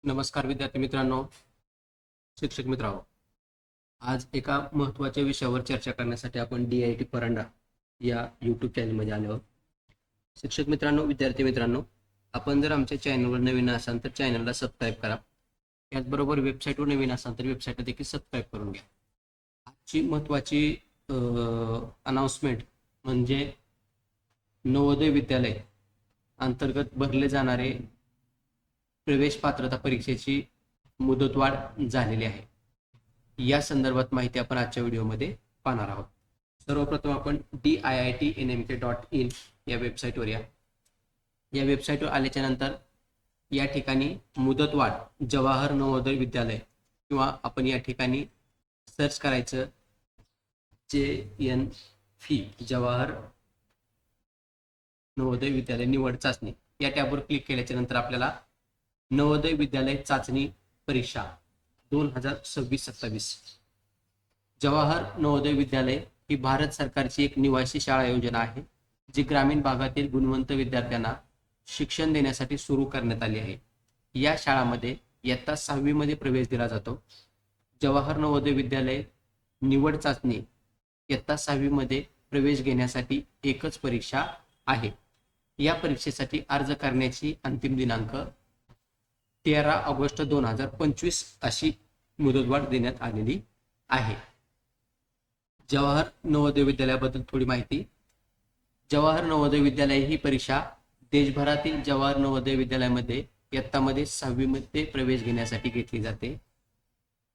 नमस्कार विद्यार्थी मित्रांनो, शिक्षक मित्रांनो. आज एका महत्त्वाच्या विषयावर चर्चा करण्यासाठी आपण DIT परांडा या यूट्यूब चॅनलमध्ये आलो आहोत. शिक्षक मित्रांनो, विद्यार्थी मित्रांनो, आपण जर आमच्या चॅनलवर नवीन असाल तर चॅनलला सबस्क्राईब करा. त्याचबरोबर वेबसाईटवर नवीन असाल तर वेबसाईटला देखील सबस्क्राईब करून घ्या. आजची महत्त्वाची अनाउन्समेंट म्हणजे नवोदय विद्यालय अंतर्गत भरले जाणारे प्रवेश पात्रता परीक्षेची मुदतवाढ झालेली आहे. या संदर्भात माहिती आपण आजच्या व्हिडिओमध्ये पाहणार आहोत. सर्वप्रथम आपण diitnmk.in या वेबसाईटवर या. या वेबसाईटवर आल्याच्या नंतर या ठिकाणी मुदतवाढ जवाहर नवोदय विद्यालय किंवा आपण या ठिकाणी सर्च करायचं JNFI जवाहर नवोदय विद्यालय निवड चाचणी या टॅबवर क्लिक केल्याच्या नंतर आपल्याला नवोदय विद्यालय चाचणी परीक्षा 2026-27 जवाहर नवोदय विद्यालय ही भारत सरकारची एक निवासी शाळा योजना आहे, जी ग्रामीण भागातील गुणवंत विद्यार्थ्यांना शिक्षण देण्यासाठी सुरू करण्यात आली आहे. या शाळांमध्ये इयत्ता 6वी मध्ये प्रवेश दिला जातो. जवाहर नवोदय विद्यालय निवड चाचणी इयत्ता 6वी मध्ये प्रवेश घेण्यासाठी एकच परीक्षा आहे. या परीक्षेसाठी अर्ज करण्याची अंतिम दिनांक 13 ऑगस्ट 2025 अशी मुदतवाढ देण्यात आलेली आहे. जवाहर नवोदय विद्यालयाबद्दल थोडी माहिती. जवाहर नवोदय विद्यालय ही परीक्षा देशभरातील जवाहर नवोदय विद्यालयामध्ये इयत्तामध्ये 6वी मध्ये प्रवेश घेण्यासाठी घेतली जाते.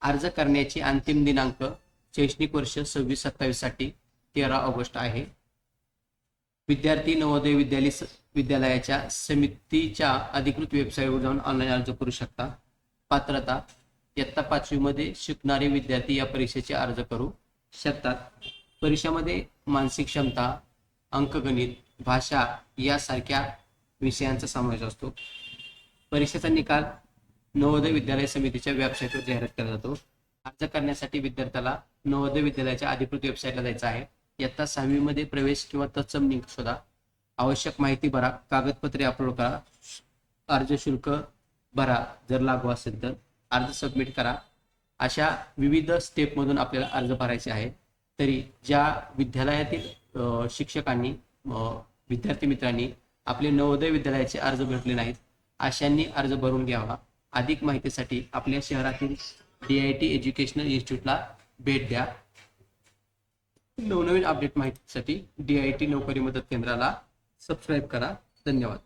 अर्ज करण्याची अंतिम दिनांक शैक्षणिक वर्ष 26-27 साठी 13 ऑगस्ट आहे. विद्यार्थी नवोदय विद्यालयाच्या समितीच्या अधिकृत वेबसाईटवर जाऊन ऑनलाईन अर्ज करू शकता. पात्रता इयत्ता 5वी मध्ये शिकणारे विद्यार्थी या परीक्षेचे अर्ज करू शकतात. परीक्षेमध्ये मानसिक क्षमता, अंकगणित, भाषा यासारख्या विषयांचा समावेश असतो. परीक्षेचा निकाल नवोदय विद्यालय समितीच्या वेबसाईटवर जाहीर केला जातो. अर्ज करण्यासाठी विद्यार्थ्याला नवोदय विद्यालयाच्या अधिकृत वेबसाईटला जायचं आहे. इयत्ता 6वी मध्ये प्रवेश किंवा तत्सम लिंक शोधा. आवश्यक माहिती भरा, कागदपत्रे अपलोड करा, अर्ज शुल्क भरा जर लागू असेल तर, अर्ज सबमिट करा. अशा विविध स्टेपमधून आपल्याला अर्ज भरायचे आहे. तरी ज्या विद्यालयातील शिक्षकांनी विद्यार्थी मित्रांनी आपले नवोदय विद्यालयाचे अर्ज भरले नाहीत अशांनी अर्ज भरून घ्यावा. अधिक माहितीसाठी आपल्या शहरातील DIT एज्युकेशनल इन्स्टिट्यूटला भेट द्या. नवनवीन अपडेट माहितीसाठी DIT नोकरी मदत केंद्राला सबस्क्राईब करा. धन्यवाद.